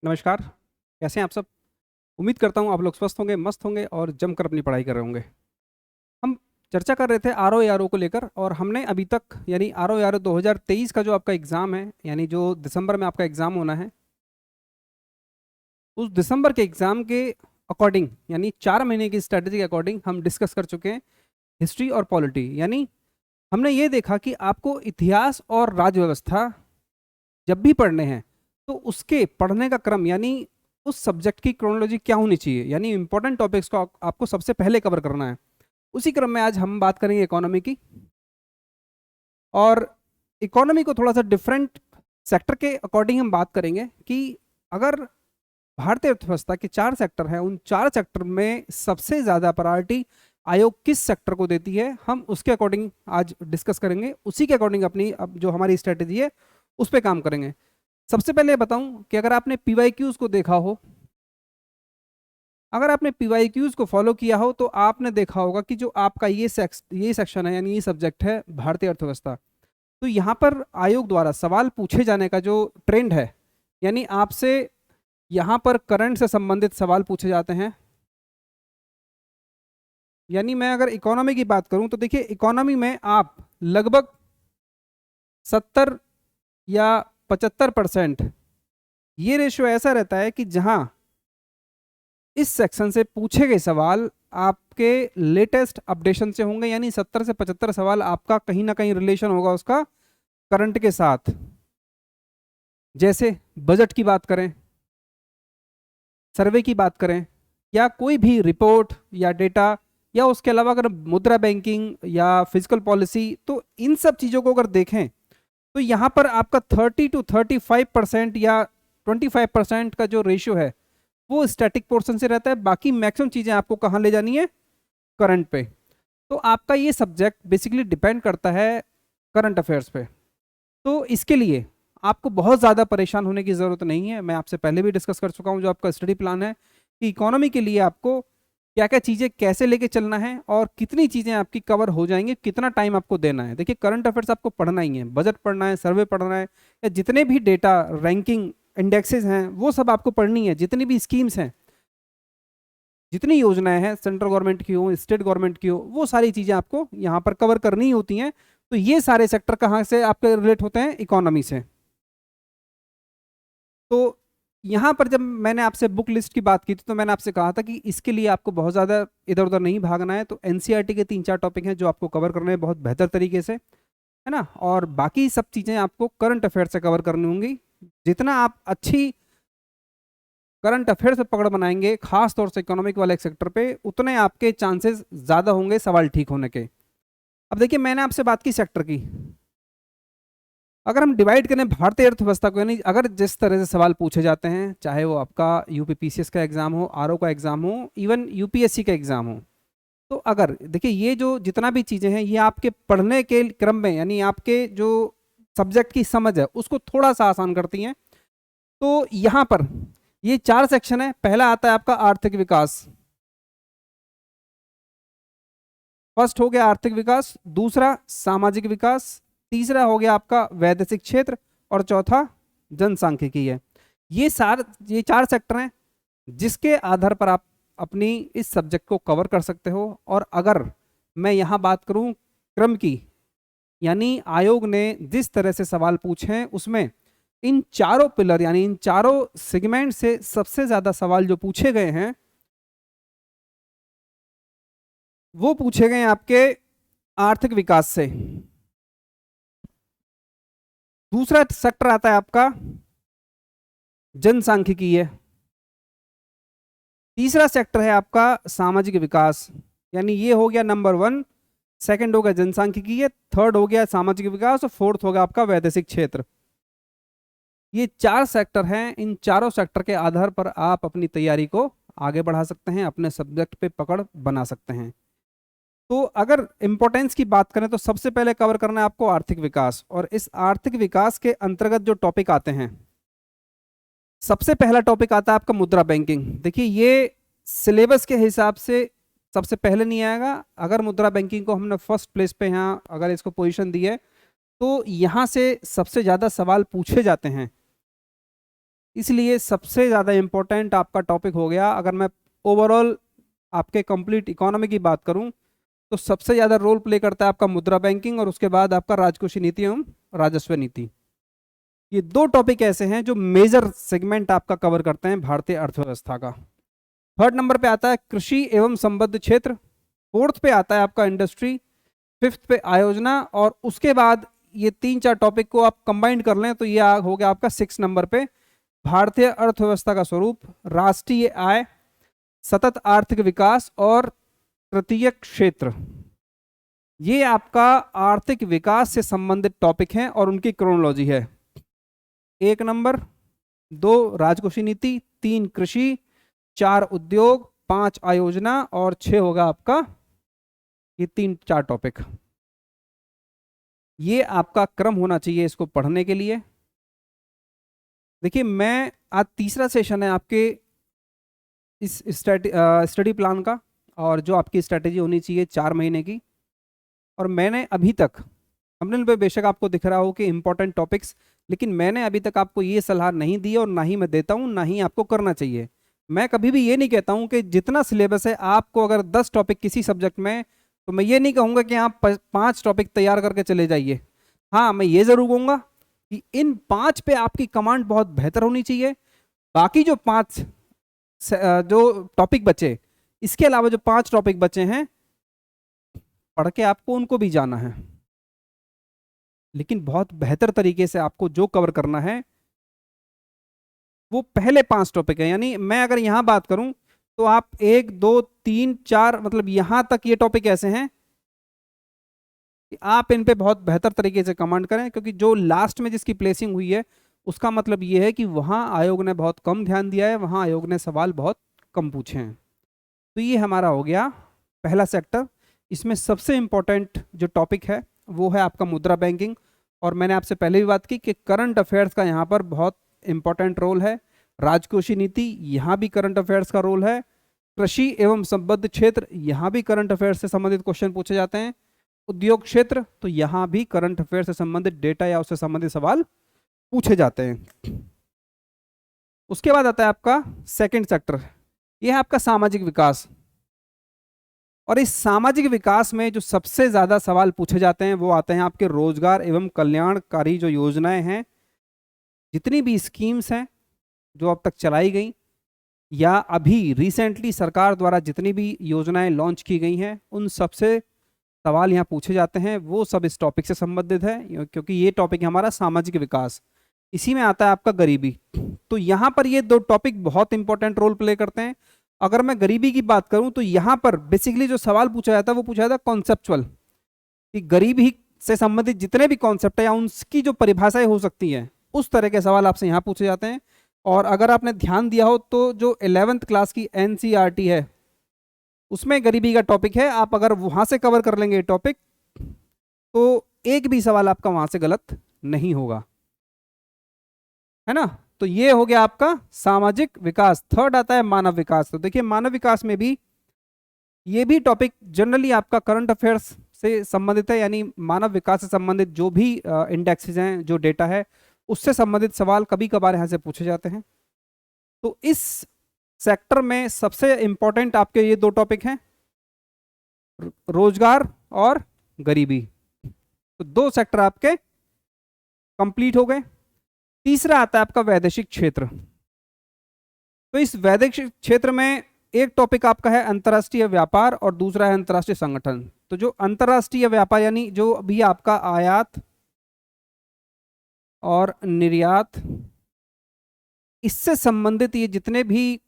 नमस्कार। कैसे हैं आप सब? उम्मीद करता हूँ आप लोग स्वस्थ होंगे, मस्त होंगे और जमकर अपनी पढ़ाई कर रहे होंगे। हम चर्चा कर रहे थे आरओ आरओ को लेकर और हमने अभी तक यानी आरओ आरओ 2023 का जो आपका एग्ज़ाम है, यानी जो दिसंबर में आपका एग्ज़ाम होना है, उस दिसंबर के एग्ज़ाम के अकॉर्डिंग यानी 4 महीने की स्ट्रेटजी के अकॉर्डिंग हम डिस्कस कर चुके हैं हिस्ट्री और पॉलिटी। यानी हमने ये देखा कि आपको इतिहास और राज्य व्यवस्था जब भी पढ़ने हैं तो उसके पढ़ने का क्रम यानी उस सब्जेक्ट की क्रोनोलॉजी क्या होनी चाहिए, यानी इंपॉर्टेंट टॉपिक्स को आपको सबसे पहले कवर करना है। उसी क्रम में आज हम बात करेंगे इकोनॉमी की। और इकोनॉमी को थोड़ा सा डिफरेंट सेक्टर के अकॉर्डिंग हम बात करेंगे कि अगर भारतीय अर्थव्यवस्था के 4 सेक्टर हैं, उन 4 सेक्टर में सबसे ज़्यादा प्रायोरिटी आयोग किस सेक्टर को देती है, हम उसके अकॉर्डिंग आज डिस्कस करेंगे। उसी के अकॉर्डिंग अपनी अब जो हमारी स्ट्रेटेजी है उस पर काम करेंगे। सबसे पहले बताऊं कि अगर आपने पीवाईक्यूज को देखा हो, अगर आपने पीवाईक्यूज को फॉलो किया हो तो आपने देखा होगा कि जो आपका ये सेक्शन है यानी ये सब्जेक्ट है भारतीय अर्थव्यवस्था, तो यहाँ पर आयोग द्वारा सवाल पूछे जाने का जो ट्रेंड है, यानी आपसे यहाँ पर करंट से संबंधित सवाल पूछे जाते हैं। यानी मैं अगर इकोनॉमी की बात करूं तो देखिए इकोनॉमी में आप लगभग 70 या 75% ये रेशियो ऐसा रहता है कि जहां इस सेक्शन से पूछे गए सवाल आपके लेटेस्ट अपडेशन से होंगे, यानी 70 से 75 सवाल आपका कहीं ना कहीं रिलेशन होगा उसका करंट के साथ। जैसे बजट की बात करें, सर्वे की बात करें, या कोई भी रिपोर्ट या डेटा, या उसके अलावा अगर मुद्रा बैंकिंग या फिजिकल पॉलिसी, तो इन सब चीज़ों को अगर देखें तो यहाँ पर आपका 30 to 35% या 25% का जो रेशियो है वो स्टैटिक पोर्शन से रहता है। बाकी मैक्सिमम चीज़ें आपको कहाँ ले जानी है, करंट पे। तो आपका ये सब्जेक्ट बेसिकली डिपेंड करता है करंट अफेयर्स पे। तो इसके लिए आपको बहुत ज़्यादा परेशान होने की ज़रूरत नहीं है। मैं आपसे पहले भी डिस्कस कर चुका हूँ जो आपका स्टडी प्लान है कि इकोनॉमी के लिए आपको क्या क्या चीज़ें कैसे लेके चलना है और कितनी चीज़ें आपकी कवर हो जाएंगी, कितना टाइम आपको देना है। देखिए करंट अफेयर्स आपको पढ़ना ही है, बजट पढ़ना है, सर्वे पढ़ना है, या जितने भी डेटा रैंकिंग इंडेक्सेस हैं वो सब आपको पढ़नी है। जितनी भी स्कीम्स हैं, जितनी योजनाएं हैं, सेंट्रल गवर्नमेंट की हो, स्टेट गवर्नमेंट की हो, वो सारी चीज़ें आपको यहाँ पर कवर करनी होती हैं। तो ये सारे सेक्टर कहाँ से आपके रिलेट होते हैं, इकोनॉमी से। तो यहाँ पर जब मैंने आपसे बुक लिस्ट की बात की थी तो मैंने आपसे कहा था कि इसके लिए आपको बहुत ज़्यादा इधर उधर नहीं भागना है। तो एनसीईआरटी के 3-4 टॉपिक हैं जो आपको कवर करने हैं बहुत बेहतर तरीके से, है ना। और बाकी सब चीज़ें आपको करंट अफेयर से कवर करनी होंगी। जितना आप अच्छी करंट अफेयर से पकड़ बनाएंगे, खास तौर से इकोनॉमिक वाले सेक्टर पे, उतने आपके चांसेस ज़्यादा होंगे सवाल ठीक होने के। अब देखिए मैंने आपसे बात की सेक्टर की, अगर हम डिवाइड करें भारतीय अर्थव्यवस्था को, यानी अगर जिस तरह से सवाल पूछे जाते हैं, चाहे वो आपका यूपीपीसीएस का एग्जाम हो, आरओ का एग्जाम हो, इवन यूपीएससी का एग्जाम हो, तो अगर देखिए ये जो जितना भी चीज़ें हैं ये आपके पढ़ने के क्रम में यानी आपके जो सब्जेक्ट की समझ है उसको थोड़ा सा आसान करती हैं। तो यहाँ पर ये 4 सेक्शन है। पहला आता है आपका आर्थिक विकास। फर्स्ट हो गया आर्थिक विकास, दूसरा सामाजिक विकास, तीसरा हो गया आपका वैदेशिक क्षेत्र, और चौथा जनसांख्यिकी है। ये 4 सेक्टर हैं जिसके आधार पर आप अपनी इस सब्जेक्ट को कवर कर सकते हो। और अगर मैं यहाँ बात करूँ क्रम की, यानी आयोग ने जिस तरह से सवाल पूछे हैं उसमें इन चारों पिलर यानी इन चारों सेगमेंट से सबसे ज्यादा सवाल जो पूछे गए हैं वो पूछे गए हैं आपके आर्थिक विकास से। दूसरा सेक्टर आता है आपका जनसांख्यिकी है। तीसरा सेक्टर है आपका सामाजिक विकास, यानी ये हो गया नंबर 1। सेकंड हो गया जनसांख्यिकी, थर्ड हो गया सामाजिक विकास, और फोर्थ हो गया आपका वैदेशिक क्षेत्र। ये 4 सेक्टर हैं। इन चारों सेक्टर के आधार पर आप अपनी तैयारी को आगे बढ़ा सकते हैं, अपने सब्जेक्ट पे पकड़ बना सकते हैं। तो अगर इंपॉर्टेंस की बात करें तो सबसे पहले कवर करना है आपको आर्थिक विकास, और इस आर्थिक विकास के अंतर्गत जो टॉपिक आते हैं, सबसे पहला टॉपिक आता है आपका मुद्रा बैंकिंग। देखिए ये सिलेबस के हिसाब से सबसे पहले नहीं आएगा। अगर मुद्रा बैंकिंग को हमने फर्स्ट प्लेस पे यहाँ अगर इसको पोजीशन दी है तो यहाँ से सबसे ज़्यादा सवाल पूछे जाते हैं। इसलिए सबसे ज़्यादा इम्पोर्टेंट आपका टॉपिक हो गया, अगर मैं ओवरऑल आपके कंप्लीट इकोनॉमी की बात करूं तो सबसे ज़्यादा रोल प्ले करता है आपका मुद्रा बैंकिंग और उसके बाद आपका राजकोषीय नीति एवं राजस्व नीति। ये दो टॉपिक ऐसे हैं जो मेजर सेगमेंट आपका कवर करते हैं भारतीय अर्थव्यवस्था का। थर्ड नंबर पे आता है कृषि एवं संबद्ध क्षेत्र, फोर्थ पे आता है आपका इंडस्ट्री, फिफ्थ पे आयोजना, और उसके बाद ये 3-4 टॉपिक को आप कंबाइंड कर लें तो ये हो गया आपका 6 नंबर पे भारतीय अर्थव्यवस्था का स्वरूप, राष्ट्रीय आय, सतत आर्थिक विकास और तृतीय क्षेत्र। ये आपका आर्थिक विकास से संबंधित टॉपिक हैं और उनकी क्रोनोलॉजी है। 1 नंबर, 2 राजकोषीय नीति, 3 कृषि, 4 उद्योग, 5 आयोजना और 6 होगा आपका ये 3-4 टॉपिक। ये आपका क्रम होना चाहिए इसको पढ़ने के लिए। देखिए मैं आज तीसरा सेशन है आपके इस स्टडी प्लान का, और जो आपकी स्ट्रेटेजी होनी चाहिए 4 महीने की, और मैंने अभी तक थंबनेल पे बेशक आपको दिख रहा हो कि इंपॉर्टेंट टॉपिक्स, लेकिन मैंने अभी तक आपको ये सलाह नहीं दी और ना ही मैं देता हूँ, ना ही आपको करना चाहिए। मैं कभी भी ये नहीं कहता हूँ कि जितना सिलेबस है आपको अगर 10 टॉपिक किसी सब्जेक्ट में, तो मैं ये नहीं कहूँगा कि आप 5 टॉपिक तैयार करके चले जाइए। हाँ, मैं ये जरूर कहूँगा कि इन 5 पे आपकी कमांड बहुत बेहतर होनी चाहिए। बाकी जो 5 जो टॉपिक बचे, इसके अलावा जो 5 टॉपिक बचे हैं, पढ़ के आपको उनको भी जाना है, लेकिन बहुत बेहतर तरीके से आपको जो कवर करना है वो पहले 5 टॉपिक है। यानी मैं अगर यहां बात करूं तो आप 1 2 3 4 मतलब यहां तक ये टॉपिक ऐसे हैं कि आप इन पे बहुत बेहतर तरीके से कमांड करें, क्योंकि जो लास्ट में जिसकी प्लेसिंग हुई है उसका मतलब ये है कि वहां आयोग ने बहुत कम ध्यान दिया है, वहां आयोग ने सवाल बहुत कम पूछे हैं। तो ये हमारा हो गया पहला सेक्टर। इसमें सबसे इंपॉर्टेंट जो टॉपिक है वो है आपका मुद्रा बैंकिंग, और मैंने आपसे पहले भी बात की कि करंट अफेयर्स का यहाँ पर बहुत इंपॉर्टेंट रोल है। राजकोषीय नीति, यहाँ भी करंट अफेयर्स का रोल है। कृषि एवं संबद्ध क्षेत्र, यहाँ भी करंट अफेयर्स से संबंधित क्वेश्चन पूछे जाते हैं। उद्योग क्षेत्र, तो यहाँ भी करंट अफेयर्स से संबंधित डेटा या उससे संबंधित सवाल पूछे जाते हैं। उसके बाद आता है आपका सेकंड सेक्टर, यह है आपका सामाजिक विकास। और इस सामाजिक विकास में जो सबसे ज्यादा सवाल पूछे जाते हैं वो आते हैं आपके रोजगार एवं कल्याणकारी जो योजनाएं हैं, जितनी भी स्कीम्स हैं जो अब तक चलाई गई या अभी रिसेंटली सरकार द्वारा जितनी भी योजनाएं लॉन्च की गई हैं, उन सबसे सवाल यहाँ पूछे जाते हैं। वो सब इस टॉपिक से संबंधित है, क्योंकि ये टॉपिक है हमारा सामाजिक विकास। इसी में आता है आपका गरीबी। तो यहाँ पर ये 2 टॉपिक बहुत इंपॉर्टेंट रोल प्ले करते हैं। अगर मैं गरीबी की बात करूं तो यहाँ पर बेसिकली जो सवाल पूछा जाता है वो पूछा जाता है कॉन्सेप्चुअल, कि गरीबी से संबंधित जितने भी कॉन्सेप्ट है या उनकी जो परिभाषाएं हो सकती हैं, उस तरह के सवाल आपसे यहाँ पूछे जाते हैं। और अगर आपने ध्यान दिया हो तो जो 11th क्लास की NCERT है उसमें गरीबी का टॉपिक है। आप अगर वहां से कवर कर लेंगे टॉपिक तो एक भी सवाल आपका वहां से गलत नहीं होगा, है ना। तो ये हो गया आपका सामाजिक विकास। थर्ड आता है मानव विकास। तो देखिए मानव विकास में भी ये भी टॉपिक जनरली आपका करंट अफेयर्स से संबंधित है, यानी मानव विकास से संबंधित जो भी इंडेक्सेस हैं, जो डेटा है, उससे संबंधित सवाल कभी कभार यहाँ से पूछे जाते हैं। तो इस सेक्टर में सबसे इंपॉर्टेंट आपके ये 2 टॉपिक हैं, रोजगार और गरीबी। तो 2 सेक्टर आपके कंप्लीट हो गए। तीसरा आता है आपका वैदेशिक क्षेत्र। तो इस वैदेशिक क्षेत्र में एक टॉपिक आपका है अंतर्राष्ट्रीय व्यापार और दूसरा है अंतर्राष्ट्रीय संगठन। तो जो अंतर्राष्ट्रीय व्यापार यानी जो भी आपका आयात और निर्यात, इससे संबंधित ये जितने भी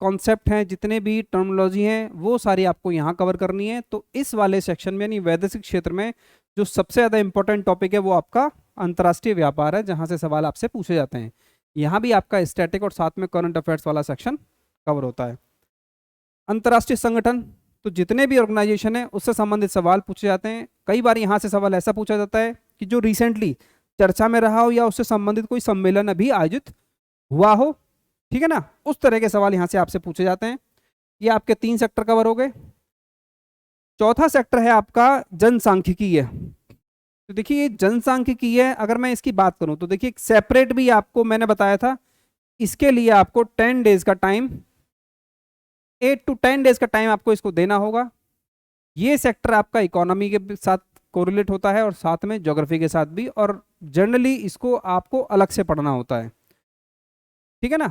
कॉन्सेप्ट हैं, जितने भी टर्मिनोलॉजी हैं, वो सारी आपको यहाँ कवर करनी है। तो इस वाले सेक्शन में यानी वैदेशिक क्षेत्र में जो सबसे ज़्यादा इंपॉर्टेंट टॉपिक है वो आपका अंतर्राष्ट्रीय व्यापार है, जहाँ से सवाल आपसे पूछे जाते हैं। यहाँ भी आपका स्टैटिक और साथ में करंट अफेयर्स वाला सेक्शन कवर होता है। अंतर्राष्ट्रीय संगठन, तो जितने भी ऑर्गेनाइजेशन है उससे संबंधित सवाल पूछे जाते हैं। कई बार यहाँ से सवाल ऐसा पूछा जाता है कि जो रिसेंटली चर्चा में रहा हो या उससे संबंधित कोई सम्मेलन अभी आयोजित हुआ हो, ठीक है ना, उस तरह के सवाल यहाँ से आपसे पूछे जाते हैं। ये आपके 3 सेक्टर कवर हो गए। चौथा सेक्टर है आपका जनसांख्यिकी है। तो देखिए ये जनसांख्यिकी है, अगर मैं इसकी बात करूं तो देखिए सेपरेट भी आपको मैंने बताया था इसके लिए आपको 10 डेज का टाइम, 8 to 10 डेज का टाइम आपको इसको देना होगा। ये सेक्टर आपका इकोनॉमी के साथ कोरिलेट होता है और साथ में ज्योग्राफी के साथ भी, और जनरली इसको आपको अलग से पढ़ना होता है, ठीक है ना।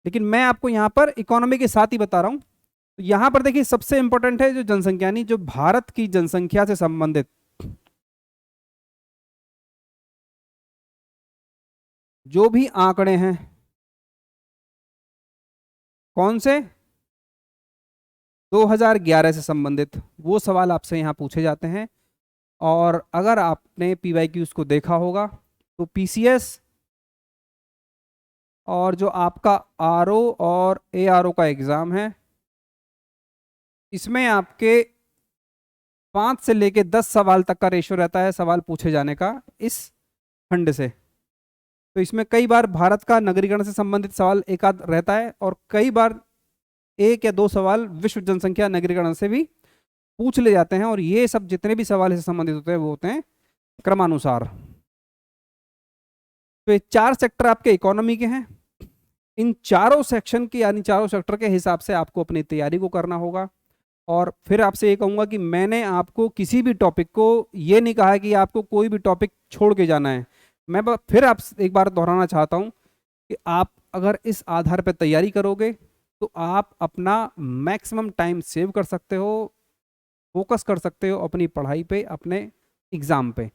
लेकिन मैं आपको यहाँ पर इकोनॉमी के साथ ही बता रहा हूँ। तो यहाँ पर देखिए सबसे इंपॉर्टेंट है जो जनसंख्या, यानी जो भारत की जनसंख्या से संबंधित जो भी आंकड़े हैं, कौन से, 2011 से संबंधित वो सवाल आपसे यहाँ पूछे जाते हैं। और अगर आपने पीवाईक्यूज को देखा होगा तो पीसीएस और जो आपका आरओ और एआरओ का एग्ज़ाम है, इसमें आपके 5 से लेके 10 सवाल तक का रेशियो रहता है सवाल पूछे जाने का इस खंड से। तो इसमें कई बार भारत का नगरीकरण से संबंधित सवाल एक आध रहता है, और कई बार 1 या 2 सवाल विश्व जनसंख्या नगरीकरण से भी पूछ ले जाते हैं। और ये सब जितने भी सवाल इससे संबंधित होते हैं वो होते हैं क्रमानुसार। तो ये 4 सेक्टर आपके इकोनॉमी के हैं। इन चारों सेक्शन की यानी चारों सेक्टर के हिसाब से आपको अपनी तैयारी को करना होगा। और फिर आपसे ये कहूँगा कि मैंने आपको किसी भी टॉपिक को ये नहीं कहा है कि आपको कोई भी टॉपिक छोड़ के जाना है। मैं फिर आप एक बार दोहराना चाहता हूँ कि आप अगर इस आधार पर तैयारी करोगे तो आप अपना मैक्सिमम टाइम सेव कर सकते हो, फोकस कर सकते हो अपनी पढ़ाई पे, अपने एग्ज़ाम पे।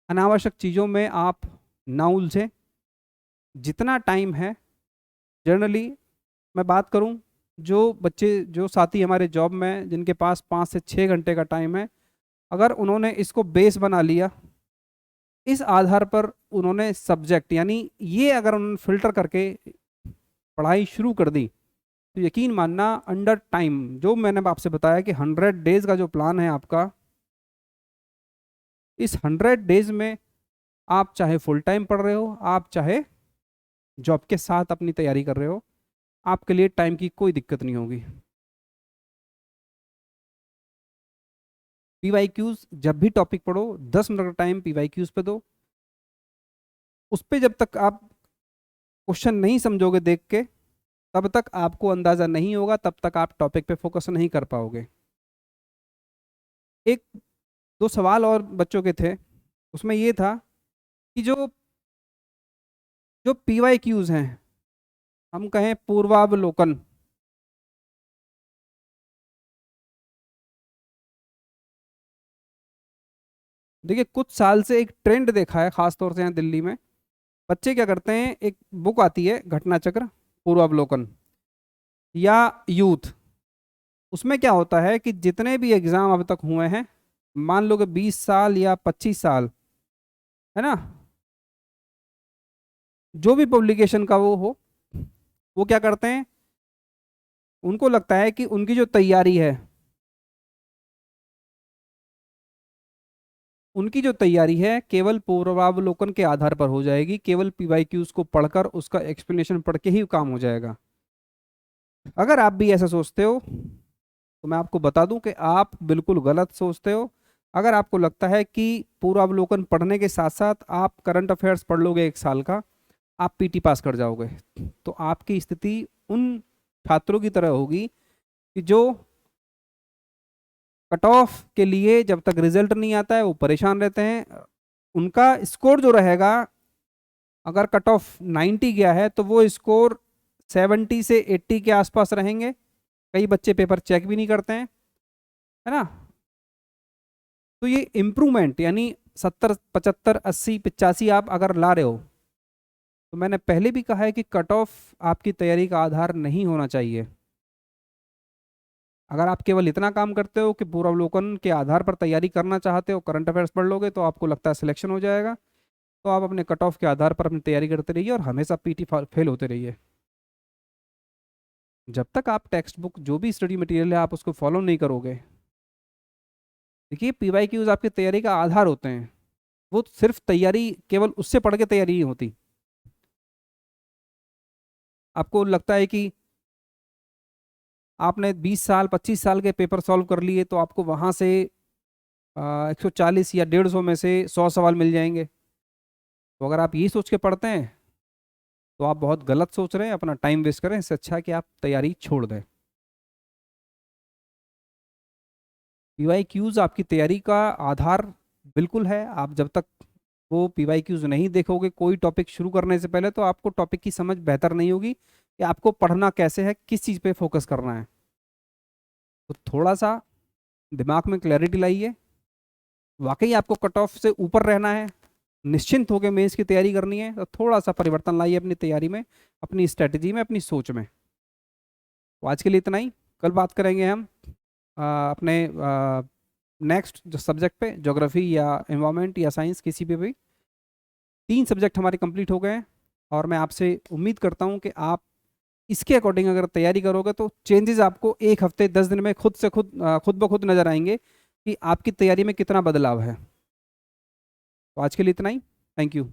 अनावश्यक चीज़ों में आप ना उलझें। जितना टाइम है, जनरली मैं बात करूं, जो बच्चे जो साथी हमारे जॉब में जिनके पास 5 से 6 घंटे का टाइम है, अगर उन्होंने इसको बेस बना लिया, इस आधार पर उन्होंने सब्जेक्ट यानी ये अगर उन्होंने फिल्टर करके पढ़ाई शुरू कर दी, तो यकीन मानना अंडर टाइम, जो मैंने आपसे बताया कि 100 डेज का जो प्लान है आपका, इस 100 डेज में आप चाहे फुल टाइम पढ़ रहे हो, आप चाहे जॉब के साथ अपनी तैयारी कर रहे हो, आपके लिए टाइम की कोई दिक्कत नहीं होगी। पीवाईक्यूज जब भी टॉपिक पढ़ो 10 मिनट का टाइम पीवाईक्यूज पे दो। उस पर जब तक आप क्वेश्चन नहीं समझोगे देख के, तब तक आपको अंदाज़ा नहीं होगा, तब तक आप टॉपिक पे फोकस नहीं कर पाओगे। एक दो सवाल और बच्चों के थे, उसमें ये था कि जो जो पीवाईक्यूज हैं, हम कहें पूर्वावलोकन, देखिए कुछ साल से एक ट्रेंड देखा है खासतौर से यहाँ दिल्ली में। बच्चे क्या करते हैं, एक बुक आती है घटना चक्र पूर्वावलोकन या यूथ, उसमें क्या होता है कि जितने भी एग्जाम अब तक हुए हैं, मान लो कि 20 साल या 25 साल, है ना, जो भी पब्लिकेशन का वो हो, वो क्या करते हैं, उनको लगता है कि उनकी जो तैयारी है, उनकी जो तैयारी है केवल पूर्वावलोकन के आधार पर हो जाएगी, केवल पीवाईक्यूज को पढ़कर उसका एक्सप्लेनेशन पढ़ के ही काम हो जाएगा। अगर आप भी ऐसा सोचते हो तो मैं आपको बता दूं कि आप बिल्कुल गलत सोचते हो। अगर आपको लगता है कि पूर्वावलोकन पढ़ने के साथ साथ आप करंट अफेयर्स पढ़ लोगे 1 साल का, आप पीटी पास कर जाओगे, तो आपकी स्थिति उन छात्रों की तरह होगी कि जो कट ऑफ के लिए जब तक रिजल्ट नहीं आता है वो परेशान रहते हैं। उनका स्कोर जो रहेगा, अगर कट ऑफ 90 गया है तो वो स्कोर 70 से 80 के आसपास रहेंगे। कई बच्चे पेपर चेक भी नहीं करते हैं, है ना। तो ये इम्प्रूवमेंट यानी 70 75 80 85 आप अगर ला रहे हो, तो मैंने पहले भी कहा है कि कट ऑफ आपकी तैयारी का आधार नहीं होना चाहिए। अगर आप केवल इतना काम करते हो कि पूर्वावलोकन के आधार पर तैयारी करना चाहते हो, करंट अफेयर्स पढ़ लोगे तो आपको लगता है सिलेक्शन हो जाएगा, तो आप अपने कट ऑफ के आधार पर अपनी तैयारी करते रहिए और हमेशा पीटी फेल होते रहिए। जब तक आप टेक्स्ट बुक जो भी स्टडी मटेरियल है आप उसको फॉलो नहीं करोगे, देखिए पीवाईक्यूज आपकी तैयारी का आधार होते हैं, वो सिर्फ तैयारी केवल उससे पढ़ के तैयारी नहीं होती। आपको लगता है कि आपने 20 साल 25 साल के पेपर सॉल्व कर लिए तो आपको वहाँ से 140 या 150 में से 100 सवाल मिल जाएंगे। तो अगर आप यही सोच के पढ़ते हैं तो आप बहुत गलत सोच रहे हैं, अपना टाइम वेस्ट करें, इससे अच्छा है कि आप तैयारी छोड़ दें। PYQs आपकी तैयारी का आधार बिल्कुल है। आप जब तक वो PYQs नहीं देखोगे कोई टॉपिक शुरू करने से पहले, तो आपको टॉपिक की समझ बेहतर नहीं होगी कि आपको पढ़ना कैसे है, किस चीज़ पे फोकस करना है। तो थोड़ा सा दिमाग में क्लैरिटी लाइए। वाकई आपको कट ऑफ से ऊपर रहना है, निश्चिंत होकर मेंस की तैयारी करनी है, तो थोड़ा सा परिवर्तन लाइए अपनी तैयारी में, अपनी स्ट्रेटजी में, अपनी सोच में। तो आज के लिए इतना ही। कल बात करेंगे हम अपने नेक्स्ट जो सब्जेक्ट पे, ज्योग्राफी या एनवायरनमेंट या साइंस, किसी पे भी। 3 सब्जेक्ट हमारे कंप्लीट हो गए हैं और मैं आपसे उम्मीद करता हूँ कि आप इसके अकॉर्डिंग अगर तैयारी करोगे तो चेंजेस आपको 1 हफ्ते 10 दिन में खुद से खुद ब खुद नजर आएंगे कि आपकी तैयारी में कितना बदलाव है। तो आज के लिए इतना ही। Thank you.